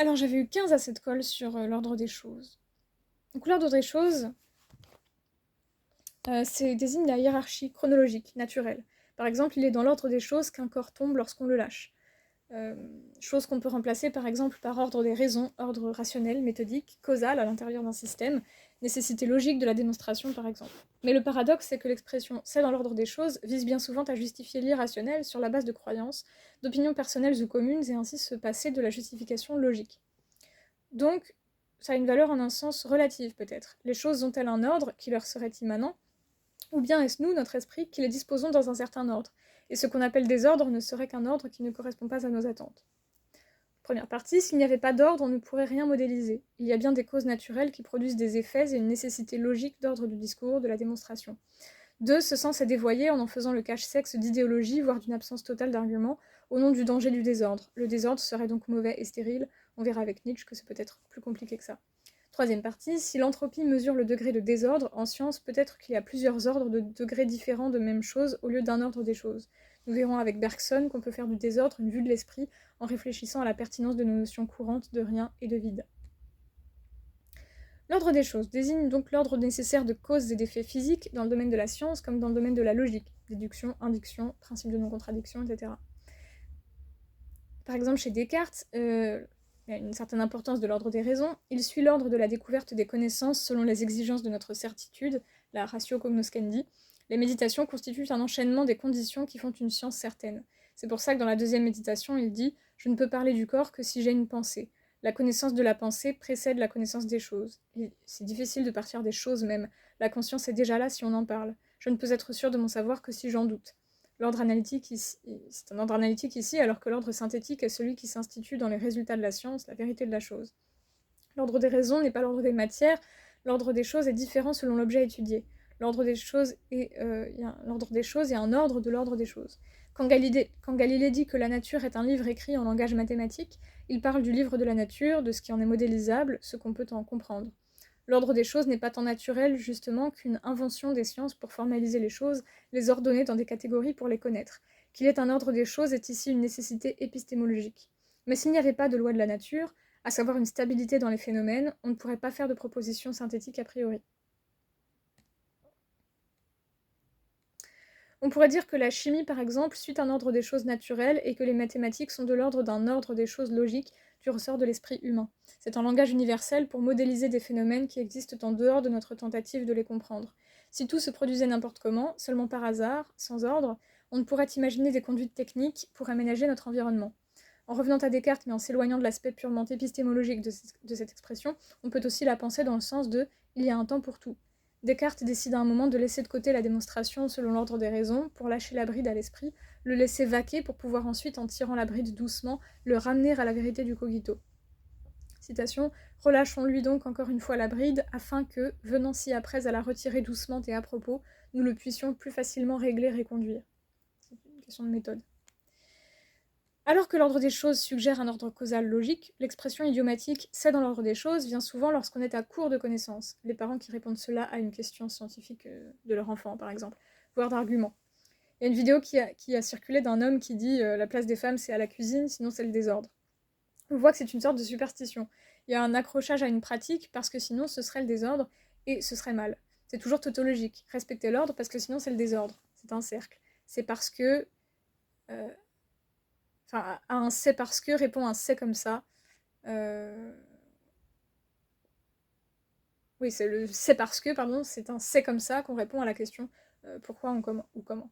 Alors j'avais eu 15 à cette colle sur l'ordre des choses. Donc l'ordre des choses, désigne la hiérarchie chronologique, naturelle. Par exemple, il est dans l'ordre des choses qu'un corps tombe lorsqu'on le lâche. Euh, Chose qu'on peut remplacer par exemple par ordre des raisons, ordre rationnel, méthodique, causal à l'intérieur d'un système, nécessité logique de la démonstration par exemple. Mais le paradoxe, c'est que l'expression c'est dans l'ordre des choses vise bien souvent à justifier l'irrationnel sur la base de croyances, d'opinions personnelles ou communes et ainsi se passer de la justification logique. Donc, ça a une valeur en un sens relatif peut-être. Les choses ont-elles un ordre qui leur serait immanent, ou bien est-ce nous, notre esprit, qui les disposons dans un certain ordre, et ce qu'on appelle désordre ne serait qu'un ordre qui ne correspond pas à nos attentes. Première partie, s'il n'y avait pas d'ordre, on ne pourrait rien modéliser. Il y a bien des causes naturelles qui produisent des effets et une nécessité logique d'ordre du discours, de la démonstration. 2. Ce sens est dévoyé en faisant le cache-sexe d'idéologie, voire d'une absence totale d'argument, au nom du danger du désordre. Le désordre serait donc mauvais et stérile. On verra avec Nietzsche que c'est peut-être plus compliqué que ça. Troisième partie, si l'entropie mesure le degré de désordre, en science, peut-être qu'il y a plusieurs ordres de degrés différents de même chose au lieu d'un ordre des choses. Nous verrons avec Bergson qu'on peut faire du désordre une vue de l'esprit en réfléchissant à la pertinence de nos notions courantes de rien et de vide. L'ordre des choses désigne donc l'ordre nécessaire de causes et d'effets physiques dans le domaine de la science comme dans le domaine de la logique, déduction, induction, principe de non-contradiction, etc. Par exemple, chez Descartes, il y a une certaine importance de l'ordre des raisons, il suit l'ordre de la découverte des connaissances selon les exigences de notre certitude, la ratio cognoscendi. Les méditations constituent un enchaînement des conditions qui font une science certaine. C'est pour ça que dans la deuxième méditation, il dit « Je ne peux parler du corps que si j'ai une pensée ». La connaissance de la pensée précède la connaissance des choses. C'est difficile de partir des choses même. La conscience est déjà là si on en parle. Je ne peux être sûr de mon savoir que si j'en doute. L'ordre analytique ici, c'est un ordre analytique ici, alors que l'ordre synthétique est celui qui s'institue dans les résultats de la science, la vérité de la chose. L'ordre des raisons n'est pas l'ordre des matières, l'ordre des choses est différent selon l'objet étudié. L'ordre des choses est, l'ordre des choses est un ordre de l'ordre des choses. Quand Galilée dit que la nature est un livre écrit en langage mathématique, il parle du livre de la nature, de ce qui en est modélisable, ce qu'on peut en comprendre. L'ordre des choses n'est pas tant naturel, justement, qu'une invention des sciences pour formaliser les choses, les ordonner dans des catégories pour les connaître. Qu'il ait un ordre des choses est ici une nécessité épistémologique. Mais s'il n'y avait pas de loi de la nature, à savoir une stabilité dans les phénomènes, on ne pourrait pas faire de propositions synthétiques a priori. On pourrait dire que la chimie, par exemple, suit un ordre des choses naturelles et que les mathématiques sont de l'ordre d'un ordre des choses logiques du ressort de l'esprit humain. C'est un langage universel pour modéliser des phénomènes qui existent en dehors de notre tentative de les comprendre. Si tout se produisait n'importe comment, seulement par hasard, sans ordre, on ne pourrait imaginer des conduites techniques pour aménager notre environnement. En revenant à Descartes, mais en s'éloignant de l'aspect purement épistémologique de cette expression, on peut aussi la penser dans le sens de « il y a un temps pour tout ». Descartes décide à un moment de laisser de côté la démonstration selon l'ordre des raisons pour lâcher la bride à l'esprit, le laisser vaquer pour pouvoir ensuite, en tirant la bride doucement, le ramener à la vérité du cogito. Citation « Relâchons-lui donc encore une fois la bride, afin que, venant ci après à la retirer doucement et à propos, nous le puissions plus facilement régler et conduire. » C'est une question de méthode. Alors que l'ordre des choses suggère un ordre causal logique, l'expression idiomatique « c'est dans l'ordre des choses » vient souvent lorsqu'on est à court de connaissances. Les parents qui répondent cela à une question scientifique de leur enfant, par exemple, voire d'arguments. Il y a une vidéo qui a circulé d'un homme qui dit la place des femmes c'est à la cuisine, sinon c'est le désordre. On voit que c'est une sorte de superstition. Il y a un accrochage à une pratique parce que sinon ce serait le désordre et ce serait mal. C'est toujours tautologique. Respecter l'ordre parce que sinon c'est le désordre. C'est un cercle. C'est parce que... Enfin, à un c'est parce que répond un c'est comme ça. Oui, c'est le c'est parce que, pardon, c'est un c'est comme ça qu'on répond à la question pourquoi ou comment.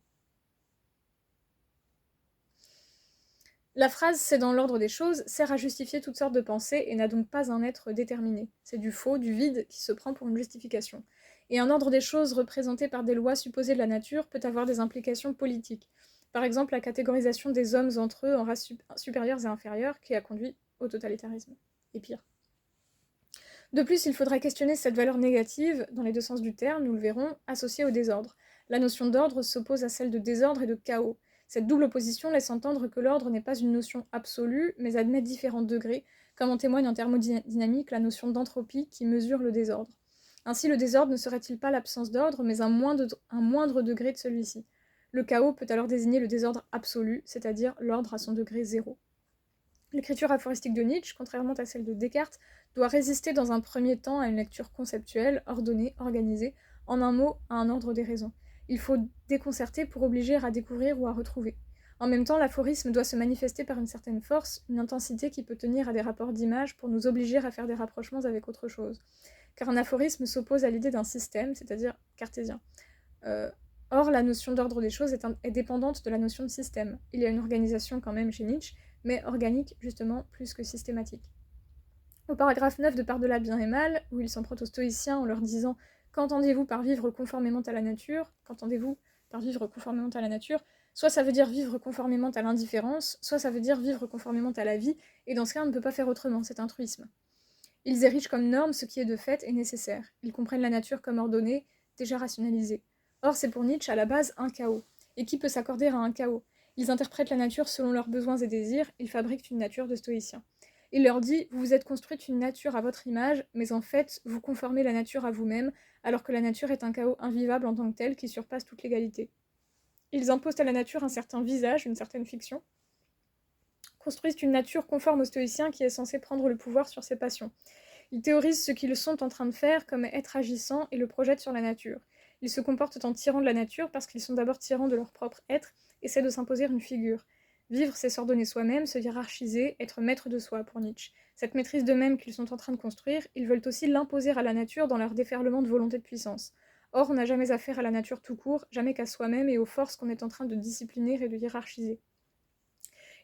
La phrase c'est dans l'ordre des choses sert à justifier toutes sortes de pensées et n'a donc pas un être déterminé. C'est du faux, du vide qui se prend pour une justification. Et un ordre des choses représenté par des lois supposées de la nature peut avoir des implications politiques. Par exemple, la catégorisation des hommes entre eux en races supérieures et inférieures qui a conduit au totalitarisme. Et pire. De plus, il faudra questionner cette valeur négative, dans les deux sens du terme, nous le verrons, associée au désordre. La notion d'ordre s'oppose à celle de désordre et de chaos. Cette double opposition laisse entendre que l'ordre n'est pas une notion absolue, mais admet différents degrés, comme en témoigne en thermodynamique la notion d'entropie qui mesure le désordre. Ainsi, le désordre ne serait-il pas l'absence d'ordre, mais un moindre degré de celui-ci. Le chaos peut alors désigner le désordre absolu, c'est-à-dire l'ordre à son degré zéro. L'écriture aphoristique de Nietzsche, contrairement à celle de Descartes, doit résister dans un premier temps à une lecture conceptuelle, ordonnée, organisée, en un mot, à un ordre des raisons. Il faut déconcerter pour obliger à découvrir ou à retrouver. En même temps, l'aphorisme doit se manifester par une certaine force, une intensité qui peut tenir à des rapports d'image pour nous obliger à faire des rapprochements avec autre chose. Car un aphorisme s'oppose à l'idée d'un système, c'est-à-dire cartésien. Or, la notion d'ordre des choses est dépendante de la notion de système. Il y a une organisation quand même chez Nietzsche, mais organique justement plus que systématique. Au paragraphe 9 de Par-delà bien et mal, où il s'en prend aux stoïciens en leur disant « Qu'entendez-vous par vivre conformément à la nature ?» Qu'entendez-vous par vivre conformément à la nature ? Soit ça veut dire vivre conformément à l'indifférence, soit ça veut dire vivre conformément à la vie, et dans ce cas on ne peut pas faire autrement, c'est un truisme. Ils érigent comme norme ce qui est de fait et nécessaire. Ils comprennent la nature comme ordonnée, déjà rationalisée. Or c'est pour Nietzsche à la base un chaos. Et qui peut s'accorder à un chaos ? Ils interprètent la nature selon leurs besoins et désirs, ils fabriquent une nature de stoïciens. Il leur dit « Vous vous êtes construite une nature à votre image, mais en fait, vous conformez la nature à vous-même, alors que la nature est un chaos invivable en tant que tel qui surpasse toute légalité. » Ils imposent à la nature un certain visage, une certaine fiction, construisent une nature conforme aux stoïciens qui est censée prendre le pouvoir sur ses passions. Ils théorisent ce qu'ils sont en train de faire comme être agissant et le projettent sur la nature. Ils se comportent en tyrans de la nature parce qu'ils sont d'abord tyrans de leur propre être, essaient de s'imposer une figure. Vivre, c'est s'ordonner soi-même, se hiérarchiser, être maître de soi, pour Nietzsche. Cette maîtrise d'eux-mêmes qu'ils sont en train de construire, ils veulent aussi l'imposer à la nature dans leur déferlement de volonté de puissance. Or, on n'a jamais affaire à la nature tout court, jamais qu'à soi-même et aux forces qu'on est en train de discipliner et de hiérarchiser.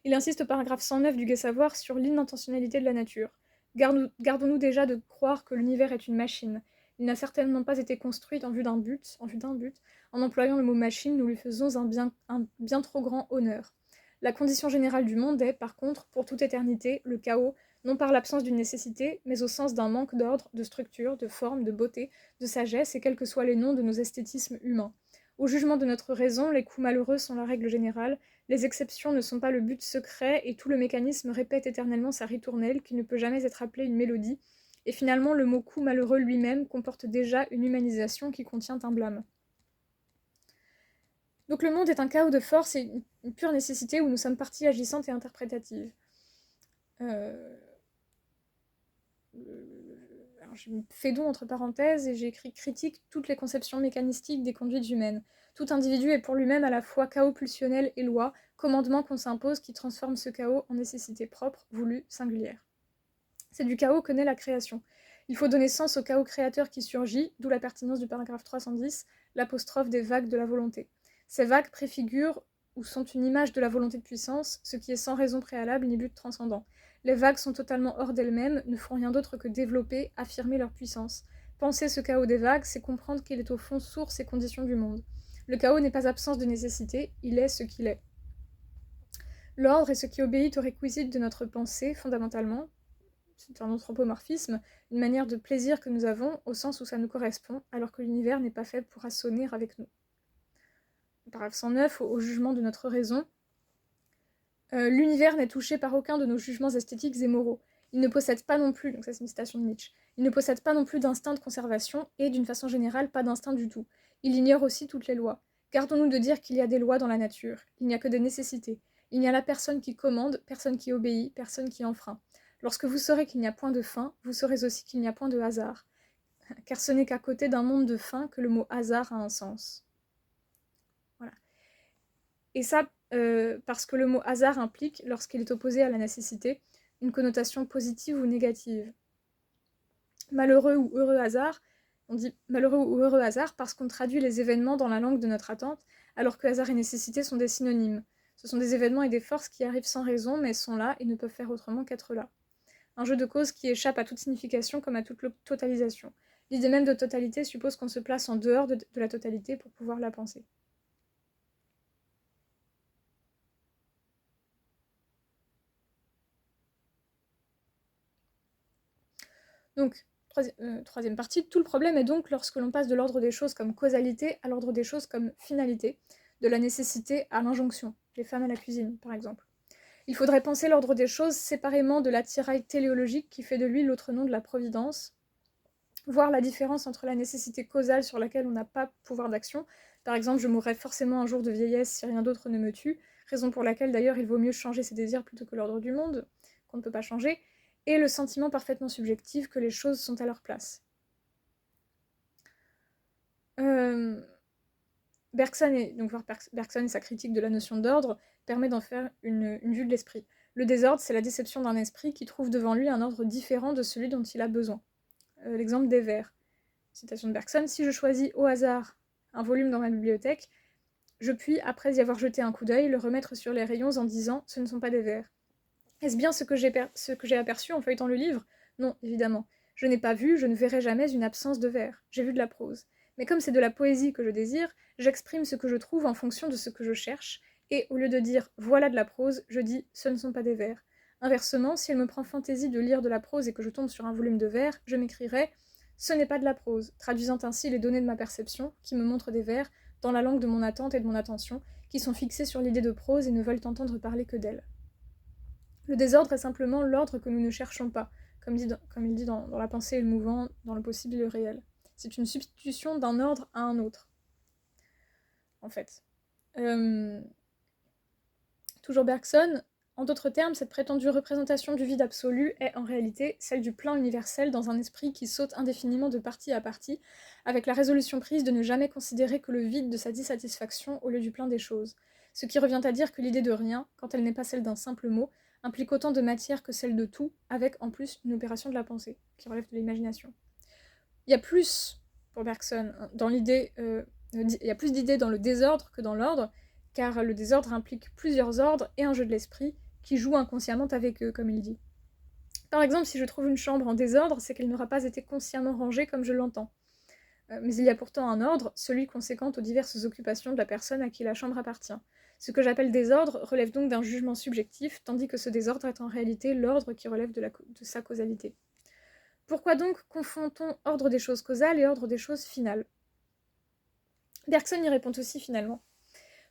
Il insiste au paragraphe 109 du Gai Savoir sur l'inintentionnalité de la nature. Gardons-nous déjà de croire que l'univers est une machine. Il n'a certainement pas été construit en vue d'un but. En employant le mot machine, nous lui faisons un bien trop grand honneur. La condition générale du monde est, par contre, pour toute éternité, le chaos, non par l'absence d'une nécessité, mais au sens d'un manque d'ordre, de structure, de forme, de beauté, de sagesse, et quels que soient les noms de nos esthétismes humains. Au jugement de notre raison, les coups malheureux sont la règle générale, les exceptions ne sont pas le but secret, et tout le mécanisme répète éternellement sa ritournelle qui ne peut jamais être appelée une mélodie, et finalement le mot coup malheureux lui-même comporte déjà une humanisation qui contient un blâme. Donc le monde est un chaos de force et une pure nécessité où nous sommes partie agissante et interprétative. Alors, je fais don entre parenthèses et j'ai écrit critique toutes les conceptions mécanistiques des conduites humaines. Tout individu est pour lui-même à la fois chaos pulsionnel et loi, commandement qu'on s'impose qui transforme ce chaos en nécessité propre, voulue, singulière. C'est du chaos que naît la création. Il faut donner sens au chaos créateur qui surgit, d'où la pertinence du paragraphe 310, l'apostrophe des vagues de la volonté. Ces vagues préfigurent ou sont une image de la volonté de puissance, ce qui est sans raison préalable ni but transcendant. Les vagues sont totalement hors d'elles-mêmes, ne font rien d'autre que développer, affirmer leur puissance. Penser ce chaos des vagues, c'est comprendre qu'il est au fond source et condition du monde. Le chaos n'est pas absence de nécessité, il est ce qu'il est. L'ordre est ce qui obéit aux réquisites de notre pensée, fondamentalement. C'est un anthropomorphisme, une manière de plaisir que nous avons, au sens où ça nous correspond, alors que l'univers n'est pas fait pour assonner avec nous. Paragraphe 109, au jugement de notre raison. L'univers n'est touché par aucun de nos jugements esthétiques et moraux. Il ne possède pas non plus, donc ça c'est une citation de Nietzsche, il ne possède pas non plus d'instinct de conservation et, d'une façon générale, pas d'instinct du tout. Il ignore aussi toutes les lois. Gardons-nous de dire qu'il y a des lois dans la nature. Il n'y a que des nécessités. Il n'y a là personne qui commande, personne qui obéit, personne qui enfreint. Lorsque vous saurez qu'il n'y a point de fin, vous saurez aussi qu'il n'y a point de hasard. Car ce n'est qu'à côté d'un monde de fin que le mot hasard a un sens. Voilà. Et ça, parce que le mot hasard implique, lorsqu'il est opposé à la nécessité, une connotation positive ou négative. Malheureux ou heureux hasard, on dit malheureux ou heureux hasard parce qu'on traduit les événements dans la langue de notre attente, alors que hasard et nécessité sont des synonymes. Ce sont des événements et des forces qui arrivent sans raison, mais sont là et ne peuvent faire autrement qu'être là. Un jeu de causes qui échappe à toute signification comme à toute totalisation. L'idée même de totalité suppose qu'on se place en dehors de la totalité pour pouvoir la penser. Donc, troisième partie, tout le problème est donc lorsque l'on passe de l'ordre des choses comme causalité à l'ordre des choses comme finalité, de la nécessité à l'injonction, les femmes à la cuisine par exemple. Il faudrait penser l'ordre des choses séparément de l'attirail téléologique qui fait de lui l'autre nom de la providence, voir la différence entre la nécessité causale sur laquelle on n'a pas pouvoir d'action, par exemple je mourrai forcément un jour de vieillesse si rien d'autre ne me tue, raison pour laquelle d'ailleurs il vaut mieux changer ses désirs plutôt que l'ordre du monde, qu'on ne peut pas changer, et le sentiment parfaitement subjectif que les choses sont à leur place. Bergson et sa critique de la notion d'ordre permet d'en faire une vue de l'esprit. Le désordre, c'est la déception d'un esprit qui trouve devant lui un ordre différent de celui dont il a besoin. L'exemple des vers. Citation de Bergson, « Si je choisis au hasard un volume dans ma bibliothèque, je puis, après y avoir jeté un coup d'œil, le remettre sur les rayons en disant « ce ne sont pas des vers ». Est-ce bien ce que j'ai aperçu en feuilletant le livre ? Non, évidemment. Je n'ai pas vu, je ne verrai jamais une absence de vers. J'ai vu de la prose. Mais comme c'est de la poésie que je désire, j'exprime ce que je trouve en fonction de ce que je cherche, et au lieu de dire « voilà de la prose », je dis « ce ne sont pas des vers ». Inversement, si elle me prend fantaisie de lire de la prose et que je tombe sur un volume de vers, je m'écrirai « ce n'est pas de la prose », traduisant ainsi les données de ma perception, qui me montrent des vers, dans la langue de mon attente et de mon attention, qui sont fixés sur l'idée de prose et ne veulent entendre parler que d'elle. Le désordre est simplement l'ordre que nous ne cherchons pas, comme il dit dans La pensée et le mouvant, dans le possible et le réel. C'est une substitution d'un ordre à un autre, en fait. Toujours Bergson, en d'autres termes, cette prétendue représentation du vide absolu est en réalité celle du plan universel dans un esprit qui saute indéfiniment de partie à partie, avec la résolution prise de ne jamais considérer que le vide de sa dissatisfaction au lieu du plein des choses. Ce qui revient à dire que l'idée de rien, quand elle n'est pas celle d'un simple mot, implique autant de matière que celle de tout, avec en plus une opération de la pensée, qui relève de l'imagination. Il y a plus, pour Bergson, il y a plus d'idées dans le désordre que dans l'ordre, car le désordre implique plusieurs ordres et un jeu de l'esprit qui joue inconsciemment avec eux, comme il dit. Par exemple, si je trouve une chambre en désordre, c'est qu'elle n'aura pas été consciemment rangée comme je l'entends. Mais il y a pourtant un ordre, celui conséquent aux diverses occupations de la personne à qui la chambre appartient. Ce que j'appelle désordre relève donc d'un jugement subjectif, tandis que ce désordre est en réalité l'ordre qui relève de sa causalité. Pourquoi donc confond-on ordre des choses causales et ordre des choses finales ? Bergson y répond aussi finalement.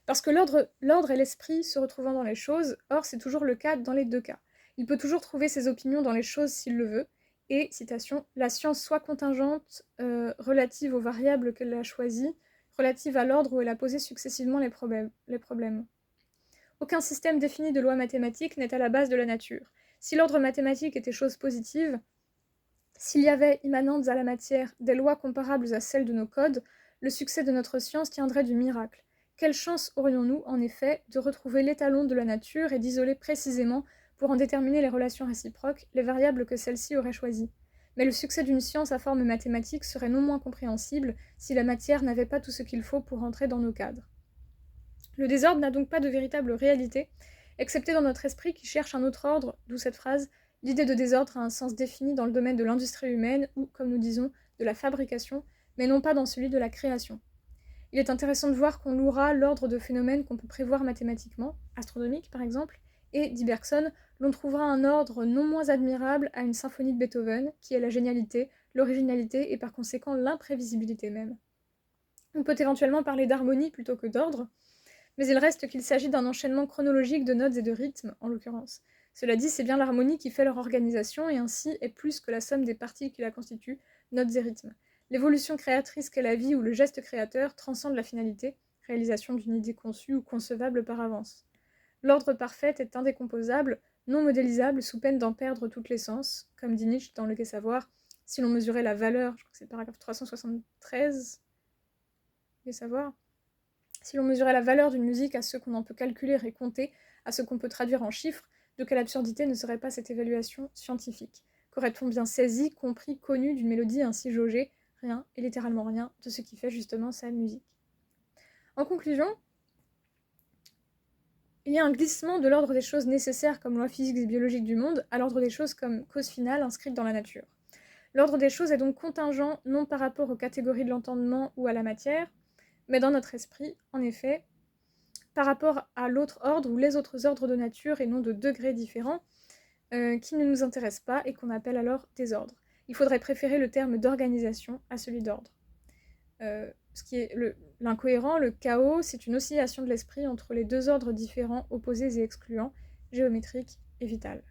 Parce que l'ordre est l'esprit se retrouvant dans les choses, or c'est toujours le cas dans les deux cas. Il peut toujours trouver ses opinions dans les choses s'il le veut, et, citation, « la science soit contingente, relative aux variables qu'elle a choisies, relative à l'ordre où elle a posé successivement les problèmes. Aucun système défini de lois mathématiques n'est à la base de la nature. Si l'ordre mathématique était chose positive, s'il y avait, immanentes à la matière, des lois comparables à celles de nos codes, le succès de notre science tiendrait du miracle. Quelle chance aurions-nous, en effet, de retrouver l'étalon de la nature et d'isoler précisément, pour en déterminer les relations réciproques, les variables que celle-ci aurait choisies. Mais le succès d'une science à forme mathématique serait non moins compréhensible si la matière n'avait pas tout ce qu'il faut pour entrer dans nos cadres. Le désordre n'a donc pas de véritable réalité, excepté dans notre esprit qui cherche un autre ordre, d'où cette phrase « L'idée de désordre a un sens défini dans le domaine de l'industrie humaine ou, comme nous disons, de la fabrication, mais non pas dans celui de la création. » Il est intéressant de voir qu'on louera l'ordre de phénomènes qu'on peut prévoir mathématiquement, astronomiques par exemple, et, dit Bergson, l'on trouvera un ordre non moins admirable à une symphonie de Beethoven, qui est la génialité, l'originalité et par conséquent l'imprévisibilité même. On peut éventuellement parler d'harmonie plutôt que d'ordre, mais il reste qu'il s'agit d'un enchaînement chronologique de notes et de rythmes, en l'occurrence. Cela dit, c'est bien l'harmonie qui fait leur organisation et ainsi est plus que la somme des parties qui la constituent, notes et rythmes. L'évolution créatrice qu'est la vie ou le geste créateur transcende la finalité, réalisation d'une idée conçue ou concevable par avance. L'ordre parfait est indécomposable, non modélisable sous peine d'en perdre toute l'essence, comme dit Nietzsche dans Le Gai Savoir, si l'on mesurait la valeur, je crois que c'est le paragraphe 373, Gai Savoir, si l'on mesurait la valeur d'une musique à ce qu'on en peut calculer et compter, à ce qu'on peut traduire en chiffres, de quelle absurdité ne serait pas cette évaluation scientifique ? Qu'aurait-on bien saisi, compris, connu d'une mélodie ainsi jaugée ? Rien, et littéralement rien, de ce qui fait justement sa musique. En conclusion, il y a un glissement de l'ordre des choses nécessaires comme loi physique et biologique du monde à l'ordre des choses comme cause finale inscrite dans la nature. L'ordre des choses est donc contingent non par rapport aux catégories de l'entendement ou à la matière, mais dans notre esprit, en effet, par rapport à l'autre ordre ou les autres ordres de nature et non de degrés différents, qui ne nous intéressent pas et qu'on appelle alors désordre. Il faudrait préférer le terme d'organisation à celui d'ordre. Ce qui est l'incohérent, le chaos, c'est une oscillation de l'esprit entre les deux ordres différents, opposés et excluants, géométriques et vitales.